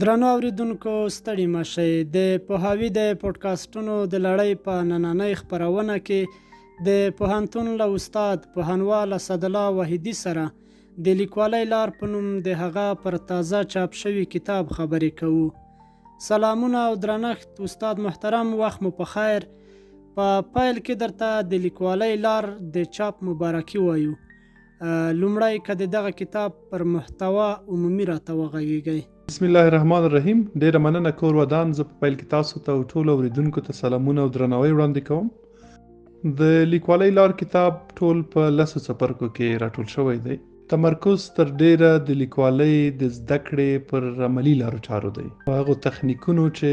درنو اوریدونکو ستړي مشئ د پوهاوي د پودکاسټونو د لړۍ په نننۍ خپرونه کې د پوهنتون له استاد پوهنوال اسدالله وحیدي سره د لیکوالۍ لار په نوم د هغه پر تازه چاپ شوي کتاب خبرې کوو. سلامونه او درنښت استاد محترم، وخت مو په خیر. په پیل کې درته د لیکوالۍ لار د چاپ مبارکي وایو. لومړی که د دغه کتاب پر محتوا عمومي راته وغږیږئ. بسم الله الرحمن الرحیم. ډیره مننه کور ودان. زه په پیل کې تاسو ته او ټولو اوریدونکو ته سلامونه او درناوی وړاندې کوم. د لیکوالۍ لار کتاب ټول په 10 څپرکو کې راټول شوی دی. تمرکز تر ډیره د لیکوالۍ د زده کړې پر عملي لارو چارو دی، په هغو تخنیکونو چې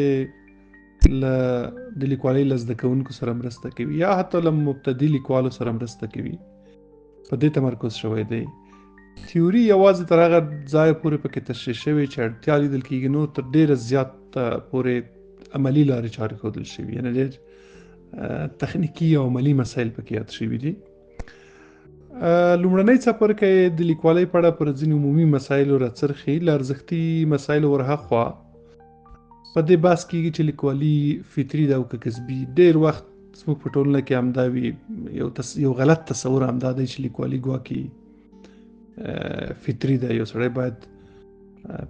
د لیکوالۍ له زده کوونکو سره مرسته کوي یا حتی له مبتدي لیکوالو سره مرسته کوي، په دې تمرکز شوی دی. تیوري یوازې تر هغه ځای پورې پکې تشریح شوی چې اړتیا لیدل کېږي، نو تر ډیره زیات پورې عملي لارې چارې ښودل شوي، یعنې ډېر تخنیکي او عملي مسایل پکې یاد شوي دي. لومړنی څپرکی د لیکوالۍ په اړه پر ځینې عمومي مسایلو راڅرخي. له ارزښتي مسایلو ورهاخوا په دې بحث کېږي چې لیکوالي فطري ده او که کسبي. ډېر وخت زموږ په ټولنه کې همدا وي، یو غلط تصور همدا دی چې لیکوالي ګواکې فطري ده، یو سړی باید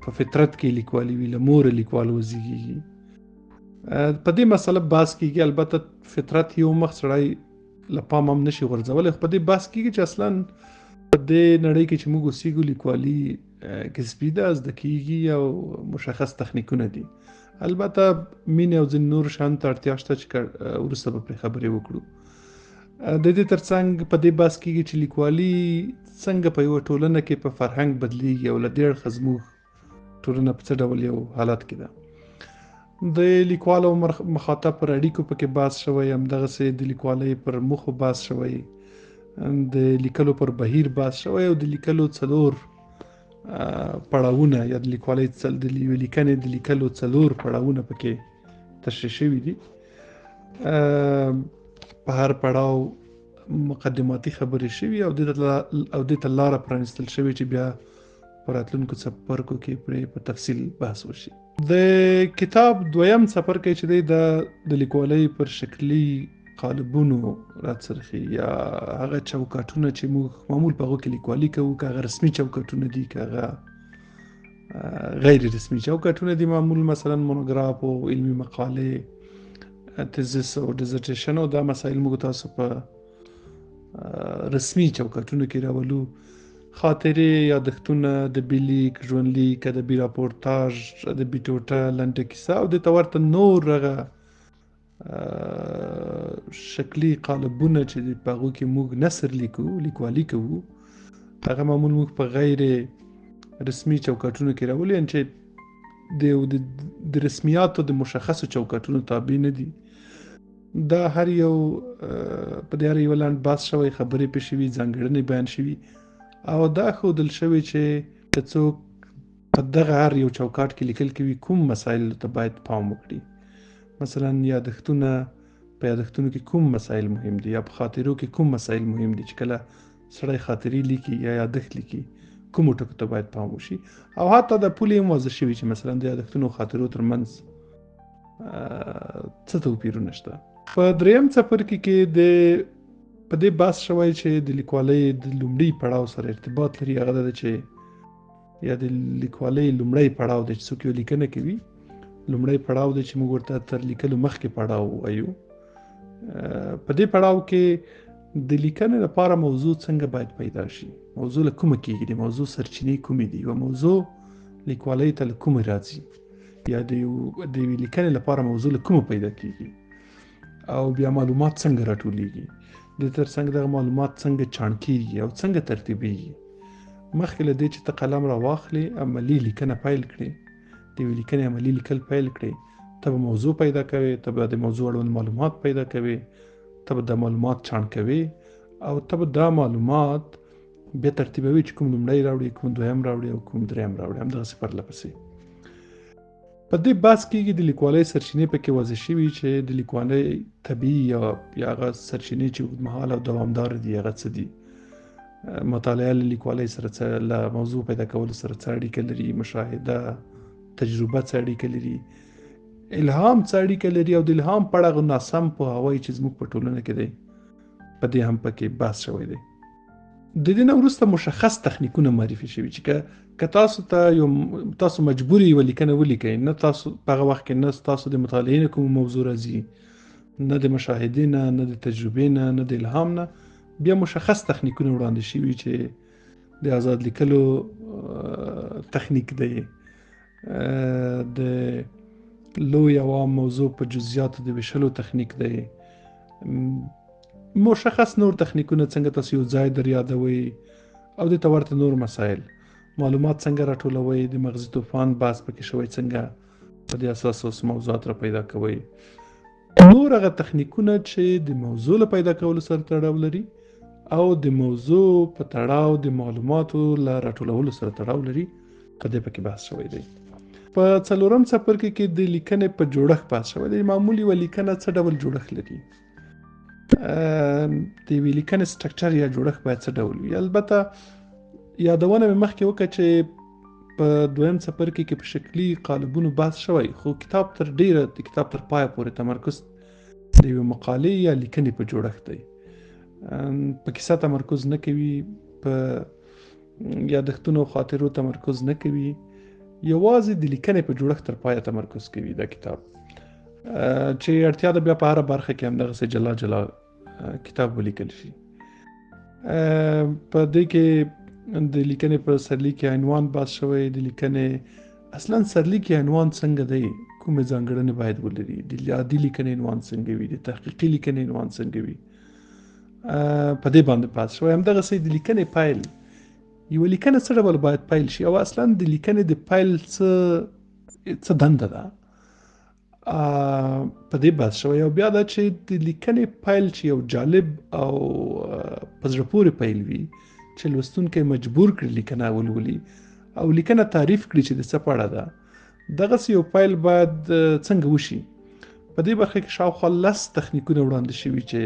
په فطرت کې لیکوالي وي، له موره لیکوال وزیږي. په دې مسله بحث کېږي. البته فطرت یو مخ سړی له پام هم نشي غورځولی، خو په دې بحث کېږي چې اصلا په دې نړۍ کې چې موږ اوسېږو لیکوالي کسبي ده، زده کېږي او مشخص تخنیکونه دي. البته مینې او ځینې نور شیانو ته اړتیا شته چې وروسته به پرې خبرې وکړو. د دې ترڅنګ په دې بحث کېږي چې لیکوالي څنګه په یوه ټولنه کې په فرهنګ بدلیږي او له دې اړخه زموږ ټولنه په څه ډول یو حالت کې ده. د لیکوال او مخاطب پر اړیکو پکې بحث شوی، همدغسې د لیکوالۍ پر موخو بحث شوی، د لیکلو پر بهیر بحث شوی او د لیکلو 4 پړاوونه یا د لیکوالۍ د لیکنې د لیکلو 4 پړاوونه پکې تشریح شوي دي. په هر پړاو مقدماتي خبرې شوي او دې ته لاره پرانستل شوي چې بیا په راتلونکو څپرکو کې پرې په تفصیل بحث وشي. د کتاب دویم څپرکی چې دی د لیکوالۍ پر شکلي قالبونو راڅرخي، یا هغه چوکاټونه چې موږ معمول په هغو کې لیکوالي کوو، که هغه رسمي چوکاټونه دي که هغه غیر رسمي چوکاټونه دي. معمول مثلا مونوګراف او علمي مقالې، تزیس او ډیزرټیشن او دا مسایل موږ تاسو په رسمي چوکاټونو کې راولو. خاطرې، یادښتونه، ادبي لیک، ژوندلیک، ادبي راپورتاژ، ادبي ټوټه، لنډه کیسه او دې ته ورته نور هغه شکلي قالبونه چې په هغو کې موږ نثر لیکو، لیکوالي کوو، هغه معمول موږ په غیر رسمي چوکاټونو کې راولو، یعنې چې د رسمیاتو د مشخصو چوکاټونو تابع نه دي. دا هر یو په دې هر یو لاندې بحث شوی، خبرې پې شوي، ځانګړنې بیان شوي او دا ښودل شوي چې که څوک په دغه هر یو چوکاټ کې لیکل کوي کوم مسایلو ته باید پام وکړي. مثلا یادښتونه، په یادښتونو کې کوم مسایل مهم دي، یا په خاطرو کې کوم مسایل مهم دي. چې کله سړی خاطرې لیکي یا یادښت لیکي کومو ټکو ته باید پام وشي. او حتی د پولې هم واضح شوي چې مثلا د یادښتونو او خاطرو ترمنځ څه توپیرونه شته. په دریم څپرکي کې په دې بحث شوی چې د لیکوالۍ د لومړي پړاو سره ارتباط لري. هغه دا چې یا د لیکوالۍ لومړی پړاو دی چې څوک یو لیکنه کوي، لومړی پړاو دی چې موږ ورته تر لیکلو مخکې پړاو وایو. په دې پړاو کې د لیکنې لپاره موضوع څنګه باید پیدا شي، موضوع له کومه کېږي، د موضوع سرچینې کومې دي، یوه موضوع لیکوالۍ ته له کومه راځي، یا د یوې لیکنې لپاره موضوع له کومه پیدا کېږي، او بیا معلومات څنګه راټولېږي، د ترڅنګ دغه معلومات څنګه چاڼ کېږي او څنګه ترتیبېږي. مخکې له دې چې ته قلم راواخلې، عملي لیکنه پیل کړې، د یوې لیکنې عملي لیکل پیل کړې، ته به موضوع پیدا کوې، ته به د موضوع اړوند معلومات پیدا کوې، ته به دا معلومات چاڼ کوې او ته به دا معلومات بیا ترتیبوي چې کوم لومړی راوړي، کوم دویم راوړي او کوم دریم راوړي، همدغسې پرله پسې. په دې بحث کېږي د لیکوالۍ سرچینې پکې واضح شوي چې د لیکوالۍ طبیعي یا هغه سرچینې چې اوږدمهاله او دوامداره دي هغه څه دي. مطالعه له لیکوالۍ سره له موضوع پیدا کولو سره څه اړیکه لري، مشاهده، تجربه څه اړیکه لري، الهام څه اړیکه لري، او د الهام په اړه ناسم پوهاوی چې زموږ په ټولنه کې دی په دې هم پکې بحث شوی دی. د دې نه وروسته مشخص تخنیکونه معرفي شوي چې که تاسو مجبور یې لیکنه ولیکئ، نه تاسو په هغه وخت کې نه تاسو د مطالعې نه کوم موضوع راځي، نه د مشاهدې نه د تجربې نه د الهام نه، بیا مشخص تخنیکونه وړاندې شوي چې د آزاد لیکلو تخنیک دی، د لوی عوام موضوع په جزئیاتو د ویشلو تخنیک دی، مشخص نور تخنیکونه څنګه تاسو یو ځای در یادوي، او د ورته نور مسایل، معلومات څنګه راټولوي، د مغزي طوفان بحث پکې شوی، څنګه په دې اساس اوس موضوعات را پیدا کوي، نور هغه تخنیکونه چې د موضوع له پیدا کولو سره تړاو لري او د موضوع په تړاو د معلوماتو له راټولولو سره تړاو لري، په دې پکې بحث شوی دی. په څلورم څپرکي کې د لیکنې په جوړښت بحث شوی دی. معمولی و لیکنه څه ډول جوړښت لري، د یوې لیکنې سټرکچر یا جوړښت باید څه ډول وي. البته یادونه مې مخکې وکړه چې په دویم څپرکي کې په شکلي قالبونو بحث شوی، خو کتاب تر پایه پورې تمرکز د یوې مقالې یا لیکنې په جوړښت دی. په کیسه تمرکز نه کوي، په یادښتونو او خاطرو تمرکز نه کوي، یوازې د لیکنې په جوړښت تر پایه تمرکز کوي دا کتاب، چې اړتیا ده بیا په هره برخه کې همدغسې جلا جلا کتاب ولیکل شي. په دې کې د لیکنې په سرلیک کې عنوان بحث شوی، د لیکنې اصلا سرلیک عنوان څنګه دی، کومې ځانګړنې باید ولري، د عادي لیکنې عنوان څنګه وي، د تحقیقي لیکنې عنوان څنګه وي، په دې باندې بحث شوی. همدغسې د لیکنې پیل، یو لیکنه څه ډول باید پیل شي، او اصلا د لیکنې د پیل څه دنده ده، په دې بحث شوی. او بیا دا چې د لیکنې پیل چې یو جالب او په زړه پورې پیل وي، چې لوستونکی مجبور کړي لیکنه ولولي او لیکنه تعریف کړي چې د څه په اړه ده، دغسې یو پیل باید څنګه وشي. په دې برخه کې شاوخوا 10 تخنیکونه وړاندې شوي چې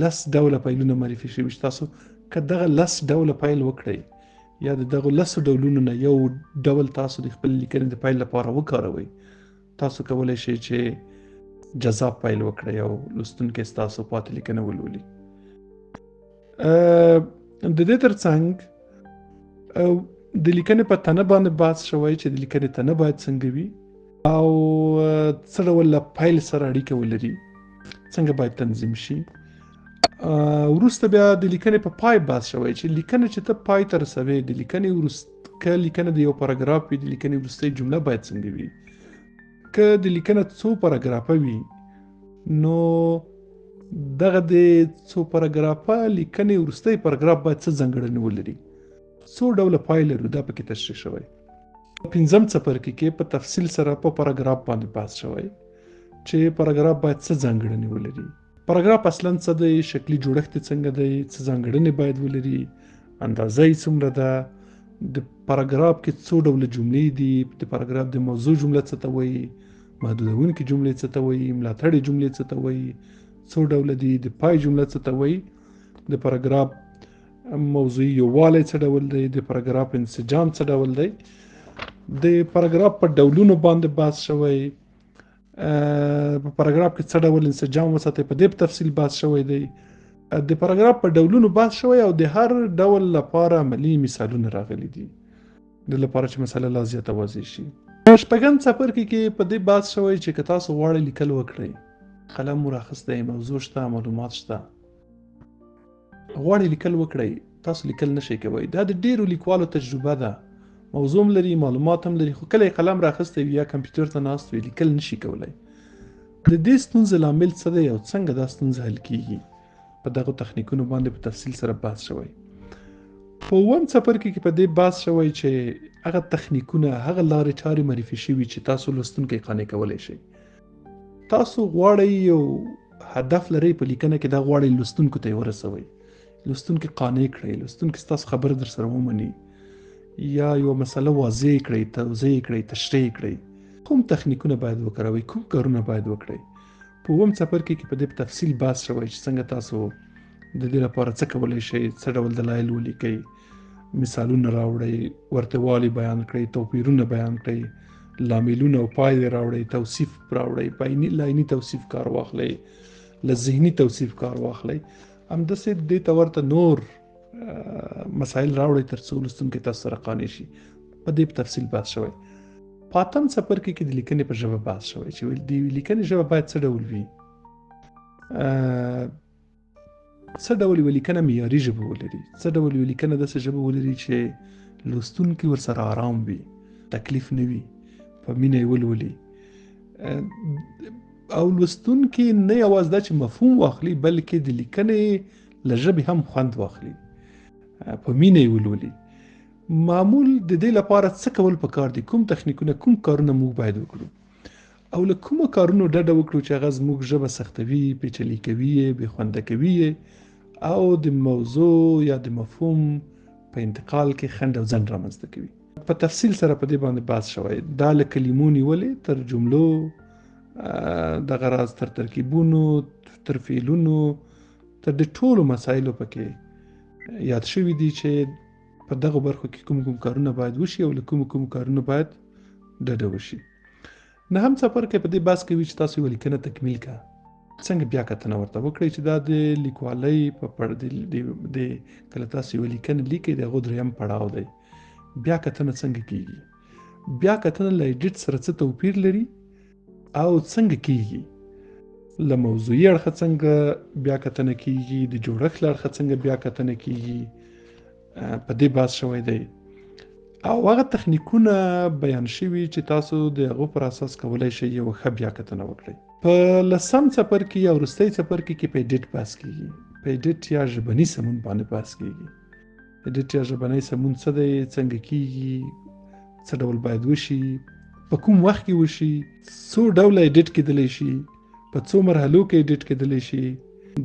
10 ډوله پیلونه معرفي شوي چې تاسو که دغه 10 ډوله پیل وکړئ یا د دغه 10 ډولونو نه یو ډول تاسو د خپل لیکنې د پیل لپاره وکاروئ، تاسو کولی شئ چې جذاب پیل وکړئ او لوستونکی ستاسو پاتې لیکنه ولولي. د دې ترڅنګ د لیکنې په تنه باندې بحث شوی چې د لیکنې تنه باید څنګه وي او څه ډول له پیل سره اړیکه ولري، څنګه باید تنظیم شي. وروسته بیا د لیکنې په پای بحث شوی چې لیکنه چې ته پای ته رسوي، د لیکنې که لیکنه د یو پاراګراف وي، د لیکنې وروستۍ جمله باید څنګه وي. که د لیکنه څو پاراګرافه وي، نو دغه د څو پاراګرافه لیکنې وروستی پاراګراف باید څه ځانګړنې ولري، څو ډوله پای لري، دا پکې تشریح شوی. پنځم څپرکي کې په تفصیل سره په پاراګراف باندې بحث شوی چې پاراګراف باید څه ځانګړنې ولري، پاراګراف اصلا څه دی، شکلي جوړښت څنګه دی، څه ځانګړنې باید ولري، اندازه یې څومره ده، د پاراګراف کې څو ډوله جملې دي، د پاراګراف د موضوع جمله څه ته وایي، محدودونکې جملې څه ته وایي، ملاتړې جملې څه ته وایي، څو ډوله دي، د پای جمله څه ته وایي، د پاراګراف موضوعي یووالی څه ډول دی، د پاراګراف انسجام څه ډول دی، د پاراګراف په ډولونو باندې بحث شوی، په پاراګراف کې څه ډول انسجام وساتئ، په دې په تفصیل بحث شوی دی. د پاراګراف په ډولونو بحث شوی او د هر ډول لپاره عملي مثالونه راغلي دي، د لپاره چې مسله لا زیاته واضح شي. شپږم څپرکي کې په دې بحث شوی چې که تاسو غواړئ لیکل وکړئ، قلم مو راخیستی، موضوع شته، معلومات شته، غواړئ لیکل وکړئ، تاسو لیکل نشئ کوئ. دا د ډیرو لیکوالو تجربه ده، موضوع هم لري، معلومات هم لري، خو کله یې قلم راخیستی وي یا کمپیوټر ته ناست وي، لیکل نشي کولی. د دې ستونزې لامل څه دی او څنګه دا ستونزه حل کیږي، په دغو تخنیکونو باندې په تفصیل سره بحث شوی. په اووم څپرکي کې په دې بحث شوی چې هغه تخنیکونه، هغه لارې چارې معرفي شوي چې تاسو لوستونکی قانع کولی شئ. تاسو غواړئ یو هدف لرئ په لیکنه کې، دا غواړئ لوستونکو ته یې ورسوئ، لوستونکی قانع کړئ، لوستونکی ستاسو خبره در سره ومني، یا یو مسله واضح کړئ، توضیح کړئ، تشریح کړئ. کوم تخنیکونه باید وکاروئ، کوم کارونه باید وکړئ. په اووم څپرکي کې په دې په تفصیل بحث شوی چې څنګه تاسو د دې لپاره څه کولی شئ، څه ډول دلایل ولیکئ، مثالونه راوړئ، ورته والی بیان کړئ، توپیرونه بیان کړئ، لاملونه او پایلې راوړئ، توصیف راوړئ، لایني توصیف کار واخلئ، له ذهني توصیف کار واخلئ. همداسې دې ته ورته نور مسایل راوړئ تر څو لوستونکی تاسو سره قانع شي. په دې په تفصیل بحث شوی. په اتم څپرکي کې د لیکنې په ژبه بحث شوی چې د لیکنې ژبه باید څه ډول وي. څه ډول یوه لیکنه معیاري ژبه ولري، څه ډول یوه لیکنه داسې ژبه ولري چې لوستونکي ورسره آرام وي، تکلیف نه وي، په مینه یې ولولي، او لوستونکي نه یوازې دا چې مفهوم واخلي بلکې د لیکنې له ژبې هم خوند واخلي، په مینه یې ولولي. معمول د دې لپاره څه کول پکار دي، کوم تخنیکونه، کوم کارونه موږ باید وکړو، او له کومو کارونو ډډه وکړو چې هغه زموږ ژبه سختوي، پیچلې کوي، بې خونده کوي او د موضوع یا د مفهوم په انتقال کې خنډ او ځنډ رامنځته کوي. په تفصیل سره په دې باندې بحث شوی. دا له کلمو نیولې تر جملو، دغه راز تر ترکیبونو، تر فعلونو، تر د ټولو مسایلو پکې یاد شوي دي چې په دغه برخو کې کوم کارونه باید وشي او له کوم کارونه باید ډډه وشي. نهم څپرکی په دې بحث کوي چې تاسو یوه لیکنه تکمیل کړه، څنګه بیا کتنه ورته وکړئ چې دا د لیکوالۍ په کله تاسو یوه لیکنه لیکئ د هغو دریم پړاو دی. بیا کتنه څنګه کیږي، بیا کتنه له ایډیټ سره څه توپیر لري او څنګه کیږي، له موضوعي اړخه څنګه بیا کتنه کیږي، د جوړښت له اړخه څنګه بیا کتنه کیږي، په دې بحث شوی دی. او هغه تخنیکونه بیان شوي چې تاسو د هغو پر اساس کولی شئ یوه ښه بیا کتنه وکړئ. په لسم څپرکي یا وروستي څپرکي کې په ایډیټ بحث کیږي، په ایډیټ یا ژبني سمون باندې بحث کیږي. ایډیټ یا ژبنی سمون څه دی، څنګه کیږي، څه ډول باید وشي، په کوم وخت کې وشي، څو ډوله ایډیټ کیدلی شي، په څو مرحلو کې ایډیټ کیدلی شي،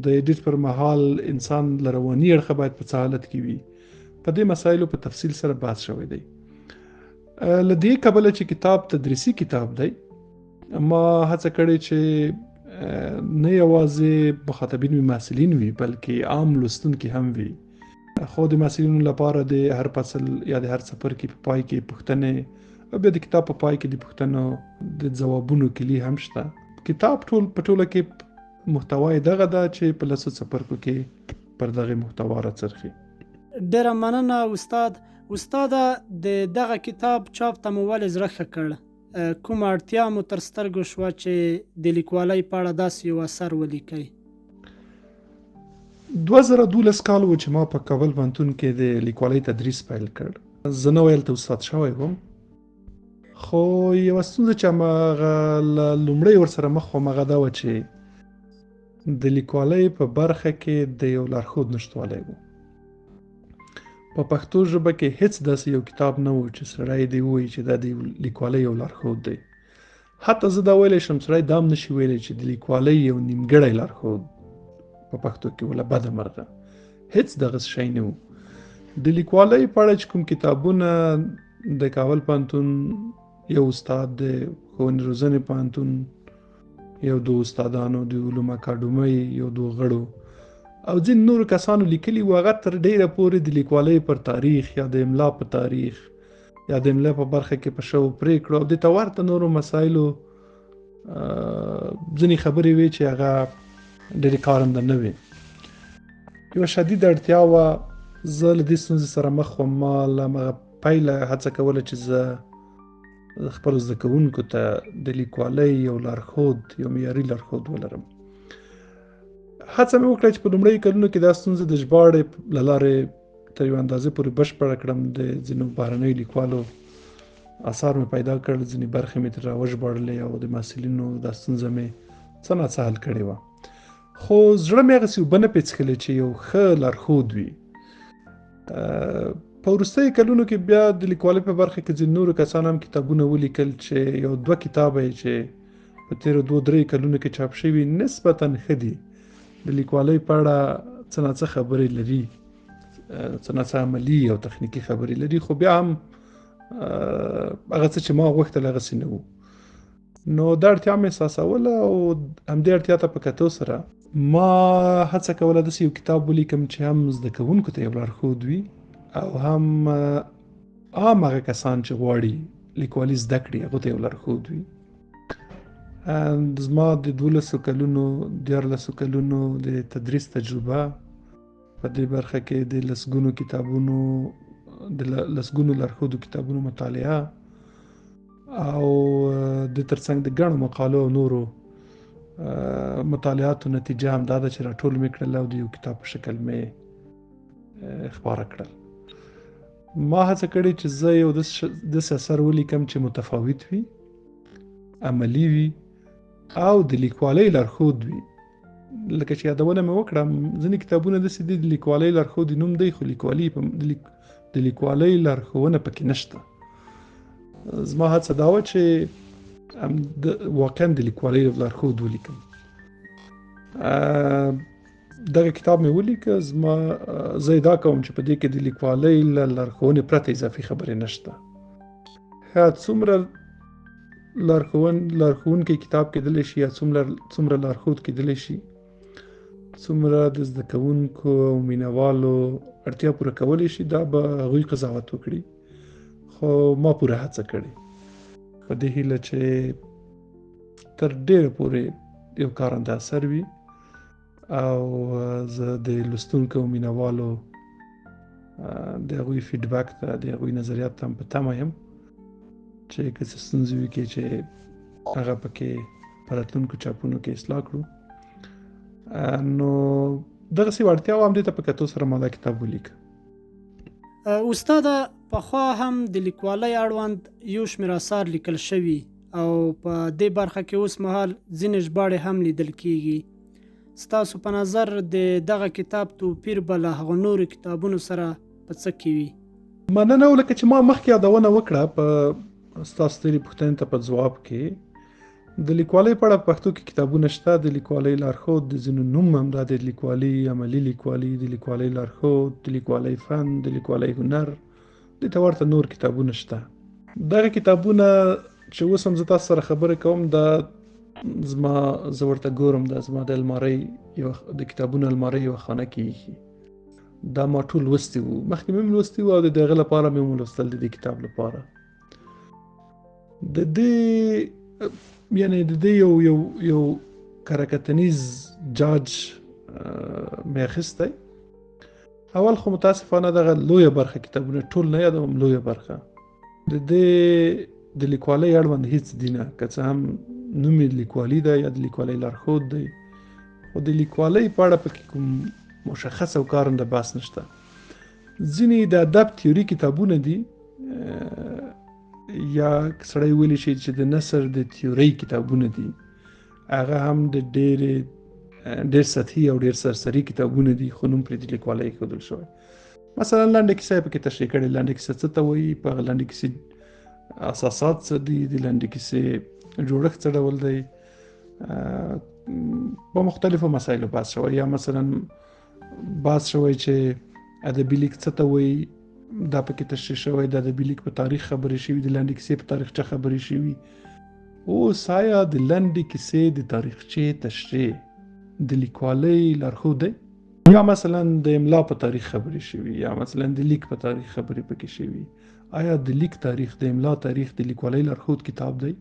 د ایډیټ پر مهال انسان له رواني اړخه باید په څه حالت کې وي. په دې مسایلو په تفصیل سره بحث شوی دی. له دې کبله چې کتاب تدریسي کتاب دی، ما هڅه کړې چې نه یوازې مخاطبین وي، محصلین وي، بلکې عام لوستونکي هم وي. خو د محصلینو لپاره د هر فصل یا د هر څپرکي په پای کې پوښتنې او بیا د کتاب په پای کې د پوښتنو د ځوابونو کلي هم شته. کتاب په ټوله کې محتوا یې دغه ده چې په لسو څپرکو کې پر دغه محتوا راڅرخي. ډېره مننه استاده. د دغه کتاب چاپ ته مو ولې زړه ښه کړ؟ کومه اړتیا مو تر سترګو شوه چې د لیکوالۍ په اړه داسې یو اثر ولیکئ؟ 2012 کال و چې ما په کابل پوهنتون کې د لیکوالۍ تدریس پیل کړ. زه نوی هلته استاد شوی وم، خو یوه ستونزه چې هماغه لومړی ورسره مخ وم هغه دا وه چې د لیکوالۍ په برخه کې د یو لارښود نشتوالی و. په پښتو ژبه کې هیڅ داسې یو کتاب نه و چې سړی دې ووایي چې دا د لیکوالۍ یو لارښود دی. حتی زه دا ویلی شم سړی دا هم نشي ویلی چې د لیکوالۍ یو نیمګړی لارښود په پښتو کې وله بده مرغه هیڅ دغه شی نه و. د لیکوالۍ په اړه چې کوم کتابونه د کابل پوهنتون یو استاد د ښوونې روزنې پوهنتون یو دو استادانو د علوم اکاډمۍ یو دو غړو او ځین نورو کسانو لیکلي و، هغه تر ډیره پورې د لیکوالۍ پر تاریخ یا د املا په تاریخ یا د املا په برخه کې په شوو پرېکړو او د ته ورته نورو مسایلو ځینې خبرې وې چې هغه ډېرې کارنده نه وې. یوه شدیده اړتیا وه، زه له دې ستونزې سره مخ وم. ما له همغه پیله هڅه کوله چې زه خپلو زده کوونکو ته د لیکوالۍ یو لارښود، یو معیاري لارښود ولرم. هڅه مې وکړه چې په لومړیو کلونو کې دا ستونزه د ژباړې له لارې تر یوه اندازې پورې بشپړه کړم. د ځینو بهرنیو لیکوالو اثار مې پیدا کړل، ځینې برخې مې ترې راوژباړلې او د محصلینو دا ستونزه مې څه ناڅه حل کړې وه. خو زړه مې هغسې اوبه نه پیڅکلې چې یو ښه لارښود وي. په وروستیو کلونو کې بیا د لیکوالۍ په برخه کې ځینې نورو کسانو هم کتابونه ولیکل چې یو دوه کتابه یې چې په تېرو 2-3 کلونو کې چاپ شوي نسبتاً ښه دي. د لیکوالۍ په اړه څه ناڅه خبرې لري، څه ناڅه عملي او تخنیکي خبرې لري، خو بیا هم هغه څه چې ما غوښتل هغسې نه وو. نو دا اړتیا مې احساسوله او همدې اړتیا ته په کتو سره ما هڅه کوله داسې یو کتاب ولیکم چې هم زده کوونکو ته یو لارښود وي او هم عام هغه کسان چې غواړي لیکوالي زده کړي هغو ته یو لارښود وي. زما د 12 کلونو 14 کلونو د تدریس تجربه په دې برخه کې د لسګونو کتابونو لارښودو کتابونو مطالعه او د ترڅنګ د ګڼو مقالو او نورو مطالعاتو نتیجه هم دا ده چې راټول مې کړل او د یو کتاب په شکل مې خپاره کړل. ما هڅه کړې چې زه یو داسې اثر ولیکم چې متفاوت وي، عملي وي او د لیکوالۍ لارښود وي. لکه چې یادونه مې وکړه، ځینې کتابونه داسې دي د لیکوالۍ لارښود نوم دی خو د لیکوالۍ لارښوونه پکې نشته. زما هڅه دا وه چې واقعا د لیکوالۍ لارښود ولیکم. دغه کتاب مې ولیکه. زه دا کوم چې په دې کې د لیکوالۍ له لارښوونې پرته اضافي خبرې نشته. څومره لارښوونکی کتاب کېدلی شي یا څومره لارښود کېدلی شي، څومره د زده کوونکو او مینوالو اړتیا پوره کولی شي، دا به هغوی قضاوت وکړي. خو ما پوره هڅه کړې په دې هیله چې تر ډېره پورې یو کارنده اثر وي او زه د لوستونکو او مینوالو د هغوی فیډبک ته، د هغوی نظریات ته هم په تمه یم چې که څه ستونزې وي کې چې هغه پکې په راتلونکو چاپونو کې اصلاح کړو. نو دغسې وړتیا وه، همدې ته په کتو سره ما دا کتاب ولیکه. استاده، پخوا هم د لیکوالۍ اړوند یو شمېر اثار لیکل شوي او په دې برخه کې اوس مهال ځینې ژباړې هم لیدل کیږي. ستاسو په نظر د دغه کتاب توپیر به له هغو نورو کتابونو سره په څه کې وي؟ مننه. لکه چې ما مخکې یادونه وکړه په ستاسو تېرې پوښتنې ته په ځواب کې، د لیکوالۍ په اړه په پښتو کې کتابونه شته. د لیکوالۍ لارښود د ځینو نوم هم دا د لیکوالي، عملي لیکوالي، د لیکوالۍ لارښود، د لیکوالۍ فن، د لیکوالۍ هنر، دې ته ورته نور کتابونه شته. دغه کتابونه چې اوس هم زه تاسو سره خبرې کوم، زه ورته ګورم، دا زما د کتابونو المارۍ یوه خانه کې ایښي. دا ما ټول لوستي وو، مخکې مې هم لوستي وو او د هغه لپاره مې هم ولوستل، د دې کتاب لپاره. د دې یو کرکتنیز جاج مې اخیستی. اول خو متاسفانه دغه لویه برخه کتابونه، ټول نه یادوم، لویه برخه د دې د لیکوالۍ اړوند هیڅ دي نه، که څه هم نوم یې لیکوالي ده یا د لیکوالۍ لارښود دی، خو د لیکوالۍ په اړه پکې کوم مشخص او کارنده بحث نشته. ځینې د ادب تیوري کتابونه دي یا سړی ویلی شي چې د نثر د تیورۍ کتابونه دي، هغه هم د ډېر سطحي او ډېر سرسري کتابونه دي، خو نوم پرې د لیکوالۍ ایښودل شوی. مثلا لنډه کیسه یې پکې تشریح کړې. لنډه کیسه څه ته وایي، په هغه لنډه کیسې اساسات څه دي، د لنډه کیسې جوړښت څه ډول دی، په مختلفو مسایلو بحث شوی. یا مثلا بحث شوی چې ادبي لیک څه ته وایي، دا پکې تشریح شوی. د ادبي لیک په تاریخ خبرې شوي، د لنډې کیسې په تاریخچه خبرې شوي. اوس آیا د لنډې کیسې د تاریخچې تشریح د لیکوالۍ لارښود دی؟ یا مثلا د املا په تاریخ خبرې شوي، یا مثلا د لیک په تاریخ خبرې پکې شوي. آیا د لیک تاریخ، د املا تاریخ د لیکوالۍ لارښود کتاب دی؟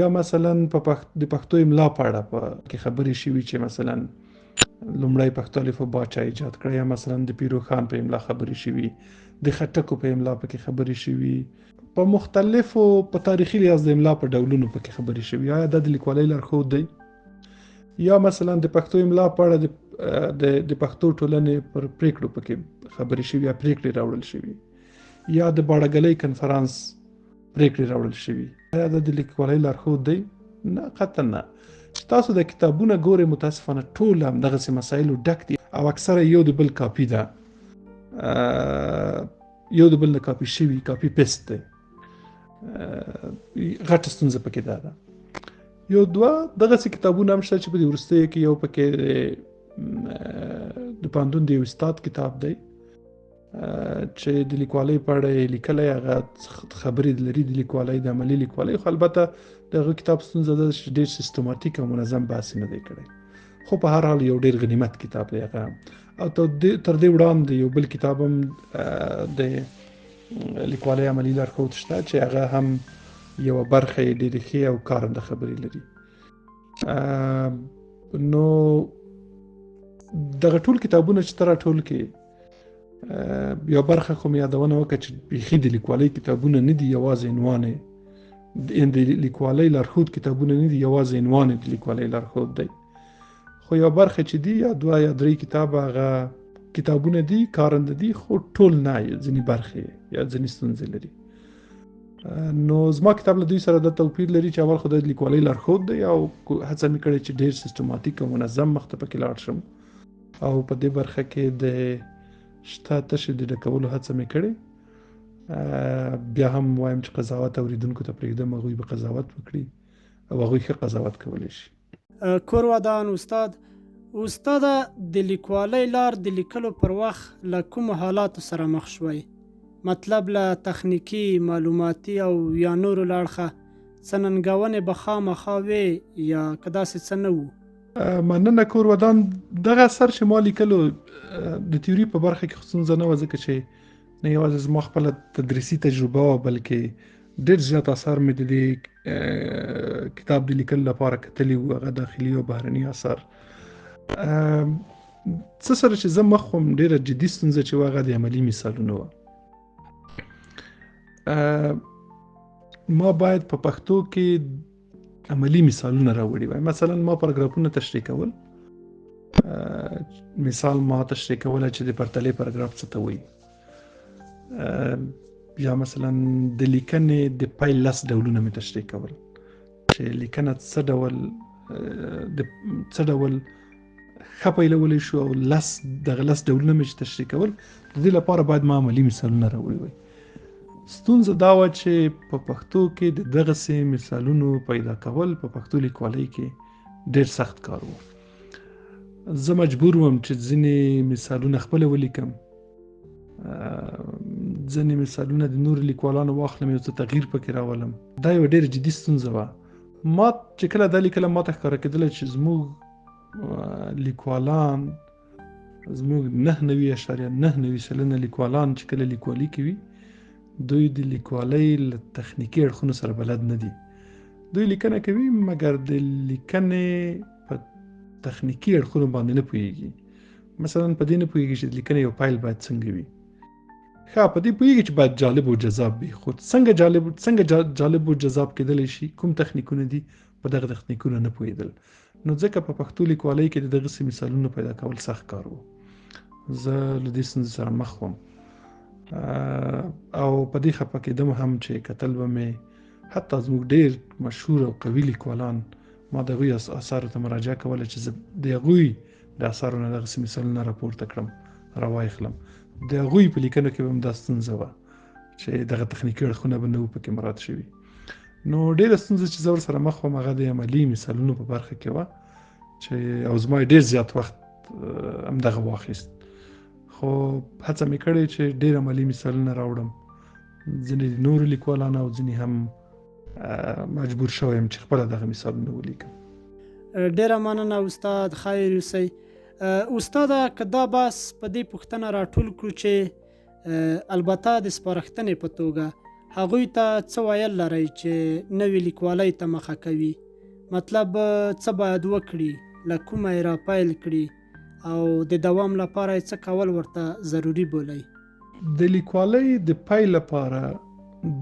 یا مثلا د پښتو املا په اړه کې خبرې شوي چې مثلا لومړی پښتو الفبا چا ایجاد کړی، یا مثلا د پیرو خان په املا خبرې شوي، د خټکو په املا پکې خبرې شوي، په مختلفو په تاریخي لحاظ د املا په ډولونو پکې خبرې شوي. آیا دا د لیکوالۍ لارښود دی؟ یا مثلا د پښتو املا په اړه د پښتو ټولنې پر پریکړو پکې خبرې شوي یا پریکړې راوړل شوي، یا د باړګلۍ کنفرانس پریکړې راوړل شوي. آیا دا د لیکوالۍ لارښود دی؟ نه، قطعا نه. چې تاسو د کتابونه ګورئ، متاسفانه ټول هم دغسې مسایلو ډک دي او اکثره یو د بل کاپي ده، یو د بل نه کاپي شوي، کاپي پیسټ دی. غټه ستونزه پکې دا ده. یو دوه دغسې کتابونه هم شته چې په دې وروستیو کې، یو پکې د پوهنتون د یو استاد کتاب دی چې د لیکوالۍ په اړه یې لیکلی، هغه خبرې لري د لیکوالۍ، د عملي لیکوالۍ. خو البته د هغه کتاب ستونزه ده چې ډېر سیستماتیک او منظم بحث نه دی کړی، خو په هر حال یو ډېر غنیمت کتاب دی هغه. او تر دې وړاندې یو بل کتاب هم د لیکوالۍ عملي لارښود شته چې هغه هم یوه برخه یې ډېرې ښې او کارنده خبرې لري. نو دغه ټول کتابونه چې ته راټول کړې، یوه برخه خو مې یادونه وکړه چې بیخي د لیکوالۍ کتابونه نه دي، یوازې عنوان یې د لیکوالۍ لارښود کتابونه نه دي، یوازې عنوان یې د لیکوالۍ لارښود دی. خو یوه برخه چې دي یا 2 یا 3 کتابه هغه کتابونه دي، کارنده دي، خو ټول نه، ځینې برخې یا ځینې ستونزې لري. نو زما کتاب له دوی سره دا توپیر لري چې اول خو د لیکوالۍ لارښود دی او هڅه مې کړې چې ډېر سیستماتیک او منظم مخته پکې لاړ شم، او په دې برخه کې د شته تشې د ډکولو هڅه مې کړې. بیا هم وایم چې قضاوت اوریدونکو ته پرېږدم، هغوی به قضاوت وکړي او هغوی ښه قضاوت کولی شي. کور ودان استاده، د لیکوالۍ لار د لیکلو پر وخت له کومو حالاتو سره مخ شوی؟ مطلب له تخنیکی، معلوماتي او یا نورو له اړخه څه ننګونې به خامخا وې یا که داسې څه نه وو؟ مننه. کور ودان دغه اثر چې ما لیکلو د تیوري په برخه کې ستونزه نه وه، ځکه چې نه یوازې زما خپله تدریسي تجربه وه، بلکې ډېر زیات اثار مې د دې کتاب د لیکلو لپاره کتلي وو، هغه داخلي او بهرني اثار. څه سره چې زه مخ وم، ډېره جدي ستونزه چې وه هغه د عملي مثالونه وه. ما باید په پښتو کې عملي مثالونه راوړي وای. مثلا ما پاراګرافونه تشریح کول، مثال ما تشریح کوله چې د پرتلې پاراګراف څه ته وایي، یا مثلا د لیکنې د پیل 10 ډولونه مې تشریح کول چې لیکنه څه ډول ښه پیلولی شو، او دغه 10 ډولونه مې چې تشریح کول، د دې لپاره باید ما عملي مثالونه راوړي وای. ستونزه دا وه چې په پښتو کې د دغسې مثالونو پیدا کول په پښتو لیکوالۍ کې ډېر سخت کار و. زه مجبور وم چې ځینې مثالونه خپله ولیکم، ځینې مثالونه د نورو لیکوالانو واخلم، یو څه تغییر پکې راولم. دا یوه ډېره جدي ستونزه وه. ما چې کله دا لیکله ما ته ښکاره کېدله چې زموږ لیکوالان، زموږ 9.9% لیکوالان چې کله لیکوالي کوي، دوی د لیکوالۍ له تخنیکي اړخونو سره بلد نه دي. دوی لیکنه کوي مګر د لیکنې په تخنیکي اړخونو باندې نه پوهیږي. مثلا په دې نه پوهیږي چې د لیکنې یو پیل باید څنګه وي. په دې پوهیږي چې باید جالب او جذاب وي، خو څنګه جالب او جذاب کېدلی شي، کوم تخنیکونه دي، په دغه تخنیکونه نه پوهېدل. نو ځکه په پښتو لیکوالۍ کې د دغسې مثالونو پیدا کول سخت کار و. زه له دې ستونزې سره مخ وم او په دې خفه کېدم هم چې کتل به مې حتی زموږ ډېر مشهور او قوي لیکوالان، ما د هغوی اثارو ته مراجعه کوله چې زه د هغوی د اثارو نه دغسې مثالونه راپورته کړم، راوایخلم. د هغوی په لیکنو کې به هم دا ستونزه وه چې دغه تخنیکي اړخونه به نه وو پکې مراعات شوي. نو ډېره ستونزه چې زه ورسره مخ وم هغه د عملي مثالونو په برخه کې وه چې او زما ډېر زیات وخت همدغه واخیست. خو هڅه مې کړې چې ډېر عملي مثالونه راوړم. ځینې د نورو لیکوالانو او ځینې هم مجبور شویم چې خپله دغه مثالونه ولیکم. ډېره مننه استاد، خیر اوسئ. استاده، که دا بحث په دې پوښتنه راټول کړو چې البته د سپارښتنې په توګه هغوی ته څه ویل لرئ چې نوې لیکوالۍ ته مخه کوي؟ مطلب څه باید وکړي، له کومه یې راپیل کړي او د دوام لپاره یې څه کول ورته ضروري بولئ؟ د لیکوالۍ د پیل لپاره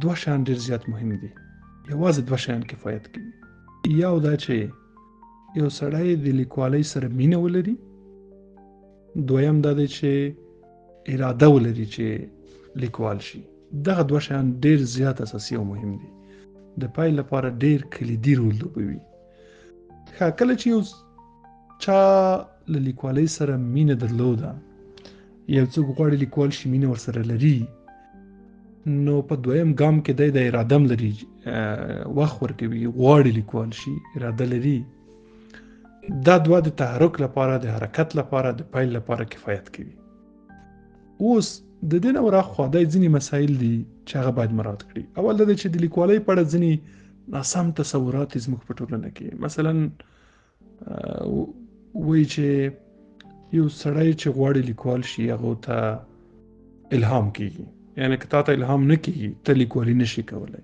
2 شیان ډېر زیات مهم دي. یوازې 2 شیان کفایت کوي. یو دا چې یو سړی د لیکوالۍ سره مینه ولري، دویم دا دی چې اراده ولري چې لیکوال شي. دغه 2 شیان ډېر زیات اساسي او مهم دي. د پیل لپاره ډېر کلیدي رول لوبوي. کله چې یو چا له لیکوالۍ سره مینه درلوده، یو څوک غواړي لیکوال شي، مینه ورسره لري، نو په دویم ګام کې دی د اراده هم لري، وخت ورکوي، غواړي لیکوال شي، اراده لري. دا 2 د تحرک لپاره، د حرکت لپاره، د پیل لپاره کفایت کوي. اوس د دې نه وراخوا دا ځینې مسایل دي چې هغه باید مراعات کړي. اول دا دی چې د لیکوالۍ په اړه ځینې ناسم تصورات زموږ په ټولنه کې، مثلا وایي چې یو سړی چې غواړي لیکوال شي هغه ته الهام کېږي. یعنی که تا ته الهام نه کېږي ته لیکوالي نشي کولی.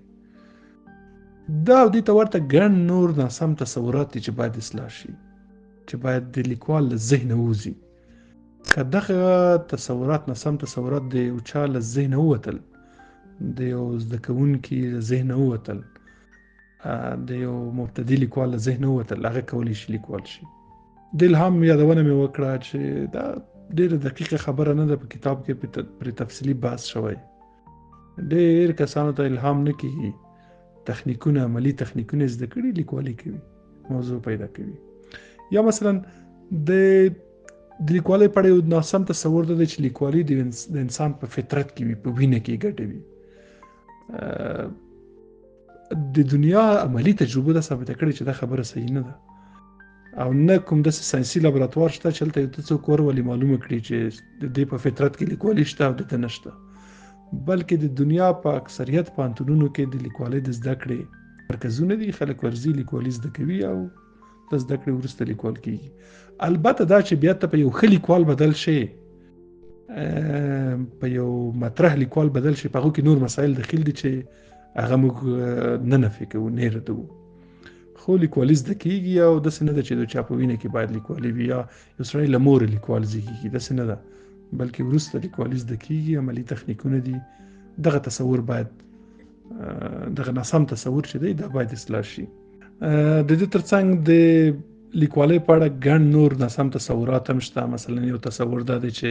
دا او دې ته ورته ګڼ نور ناسم تصورات دي چې باید اصلاح شي، چې باید د لیکوال له ذهنه ووځي. که دغه تصورات ناسم تصورات د یو چا له ذهنه ووتل، د یو زده کوونکي له ذهنه ووتل، د یو مبتدي لیکوال له ذهنه ووتل، هغه کولی شي لیکوال شي. د الهام یادونه مې وکړه چې دا ډېره دقیقه خبره نه ده، په کتاب کې پرې تفصیلي بحث شوی. ډېر کسانو ته الهام نه کېږي، تخنیکونه عملي تخنیکونه زده کړي لیکوالي کوي، موضوع پیدا کوي. یا مثلا د لیکوالۍ په اړه یو ناسم تصور ده چې لیکوالي د انسان په فطرت کې وي، په وینه کې ګډه وي. د دنیا عملي تجربه دا ثابته کړې چې دا خبره صحیح نه ده، او نه کوم داسې ساینسي لابراتوار شته چې هلته یو ته څوک ورولي معلومه کړي چې د دې په فطرت کې لیکوالي شته او دته نشته. بلکې د دنیا په اکثریت پوهنتونونو کې د لیکوالۍ د زده کړې مرکزونه دي، خلک ورځي لیکوالي زده کوي او د زده کړې وروسته لیکوال کېږي. البته دا چې بیا ته په یو ښه لیکوال بدل شي، په یو مطرح لیکوال بدل شي، په هغو کې نور مسایل دخیل دي چې هغه موږ نه نفي کوو، نه ردوو. خو لیکوالي زده کېږي او داسې نه ده چې د چا په وینه کې باید لیکوالي وي، یا یو سړی له موره لیکوال زېږېږي، داسې نه ده. بلکې وروسته لیکوالي زده کېږي، عملي تخنیکونه دي. دغه تصور باید، دغه ناسم تصور چې دی دا باید اصلاح شي. د دې ترڅنګ د لیکوالۍ په اړه ګڼ نور ناسم تصورات هم شته. مثلا یو تصور دا دی چې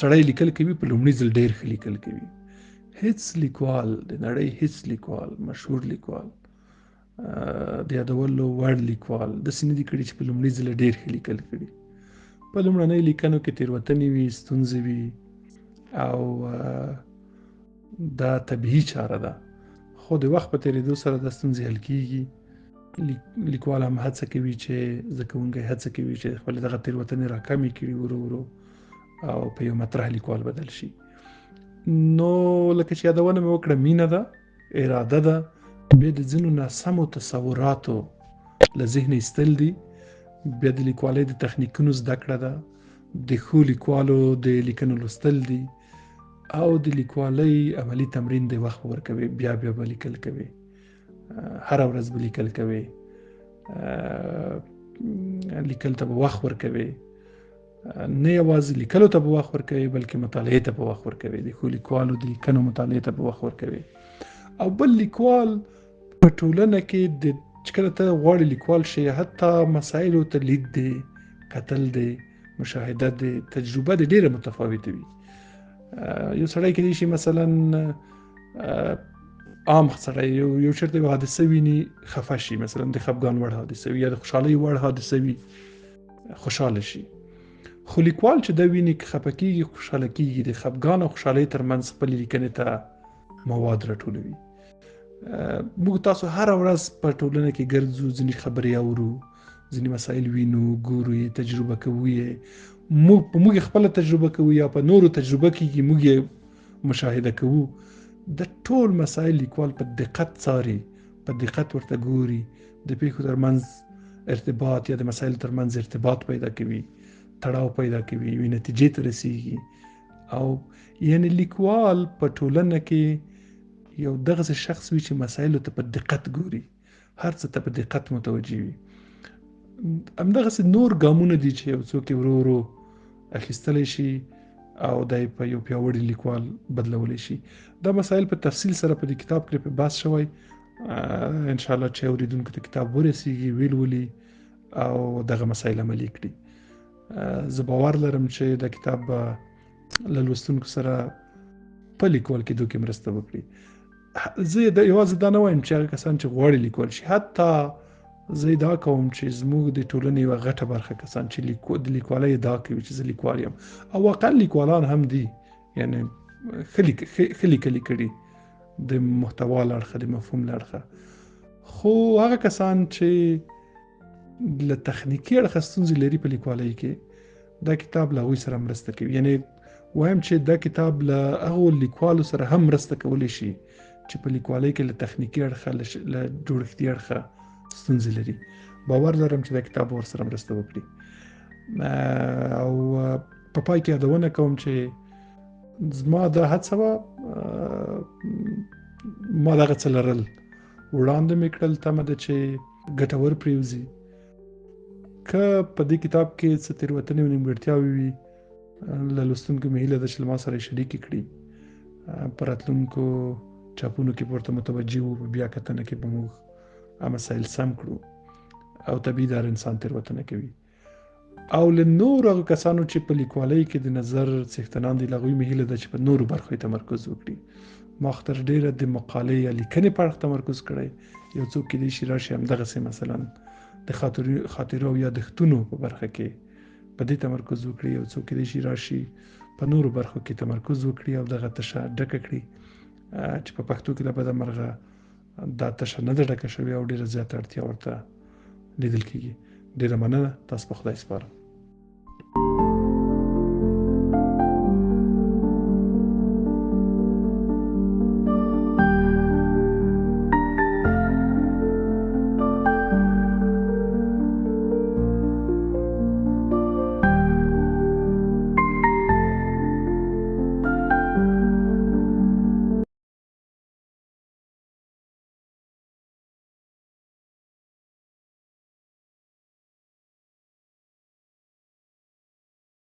سړی لیکل کوي، په لومړي ځل ډېر ښه لیکل کوي. هیڅ لیکوال، د نړۍ هیڅ لیکوال، مشهور لیکوال، د یادولو وړ لیکوال داسې نه دي کړي چې په لومړي ځل ډېر ښه لیکل کړي. په لومړنۍ لیکنو کې تېروتنې وي، ستونزې وي، او دا طبیعي چاره ده. خو د وخت په تېرېدو سره دا ستونزې حل کېږي. لیکوال هم هڅه کوي چې، زده کوونکی هڅه کوي چې خپلې دغه تېروتنې راکمې کړي ورو ورو او په یو مطرح لیکوال بدل شي. نو لکه چې یادونه مې وکړه، مینه ده، اراده ده، بیا د ځینو ناسمو تصوراتو له ذهنه ایستل دي، بیا د لیکوالۍ د تخنیکونو زده کړه ده، د ښو لیکوالو د لیکنو لوستل دي، او د لیکوالۍ عملي تمرین د وخت ورکوي. بیا به لیکل کوي، هره ورځ به لیکل کوي، لیکل ته به وخت ورکوي، نه یوازې لیکلو ته به وخت ورکوي بلکې مطالعې ته به وخت ورکوي، د ښو لیکوالو د لیکنو مطالعې ته به وخت ورکوي. او بل لیکوال په ټولنه کې د چې کله ته غواړې لیکوال شي، حتی مسایلو ته لید دی، کتل دی، مشاهده دی، تجربه دی ډېره متفاوته وي. یو سړی کېدای شي مثلا عام سړی یو چېرته یو حادثه ویني، خفه شي، مثلا د خفګان وړ حادثه وي یا د خوشحالۍ وړ حادثه وي، خوشحاله شي. خو لیکوال چې دا ویني، که خفه کېږي، خوشحاله کېږي، د خفګان او خوشحالۍ ترمنځ خپلې لیکنې ته مواد راټولوي. موږ تاسو هره ورځ په ټولنه کې ګرځو، ځینې خبرې اورو، ځینې مسایل وینو، ګورو یې، تجربه کوو یې. موږ خپله تجربه کوو یا په نورو تجربه کېږي، موږ یې مشاهده کوو. د ټول مسایل لیکوال په دقت څاري، په دقت ورته ګوري، د پیښو ترمنځ ارتباط یا د مسایلو ترمنځ ارتباط پیدا کوي، تړاو پیدا کوي، یوې نتیجې ته رسیږي. او یعنی لیکوال په ټولنه کې یو دغسې شخص وي چې مسایلو ته په دقت ګوري، هر څه ته په دقت متوجه وي. همدغسې نور ګامونه دي چې یو څوک ورو ورو اخیستلی شي او دای په یو پیاوړي لیکوال بدلولی شي. دا مسایل په تفصیل سره په دې کتاب کې په بحث شوی. انشاءالله چې اوریدونکو ته کتاب ورسیږي، ویلولي او دغه مسایل عملي کړي. زه باور لرم چې دا کتاب به له لوستونکو سره په لیکوال کېدو کې مرسته وکړي. زه یوازې دا نه وایم چې هغه کسان چې غواړي لیکوال شي، حتی زه دا کوم چې زموږ د ټولنې یوه غټه برخه کسان چې د لیکوالۍ ادعا کوي چې زه لیکوال یم، او واقعا لیکوالان هم دي، یعنی ښه لیکلي کړي د محتوا له اړخه، د مفهوم له اړخه. خو هغه کسان چې له تخنیکي اړخه ستونزې لري په لیکوالۍ کې، دا کتاب له هغوی سره مرسته کوي. یعنی وایم چې دا کتاب له هغو لیکوالو سره هم مرسته کولی شي چې په لیکوالۍ کې له تخنیکي اړخه، له جوړښتي اړخه ستونزې لري. باور لرم چې دا کتاب ورسره مرسته وکړي. او په پای کې یادونه کوم چې زما دا هڅه وه ما دغه څه لرل وړاندې مې کړل، تمه ده چې ګټور پرېوځي. که په دې کتاب کې څه تېروتنې او نیمګړتیاوې وي، له لوستونکو مې هیله ده چې له ما سره یې شریکې کړي. په راتلونکو چاپونو کې به ورته متوجه وو، په بیا کتنه کې به موږ مسایل سم کړو. او طبیعي ده هر انسان تېروتنه کوي. او له نورو هغو کسانو چې په لیکوالۍ کې د نظر څښتنان دي، له هغوی مې هیله ده چې په نورو برخو یې تمرکز وکړي. ما خو تر ډېره د مقالې یا لیکنې په اړه تمرکز کړی. یو څوک کېدای شي راشي همدغسې مثلا د خاطرو او یادښتونو په برخه کې په دې تمرکز وکړي، یو څوک کېدای شي راشي په نورو برخو کې تمرکز وکړي او دغه تشه ډکه کړي، چې په پښتو کې له بده مرغه دا تشه نه ده ډکه شوې او ډېره زیاته اړتیا ورته لیدل کېږي. ډېره مننه، تاسو په خدای سپارم.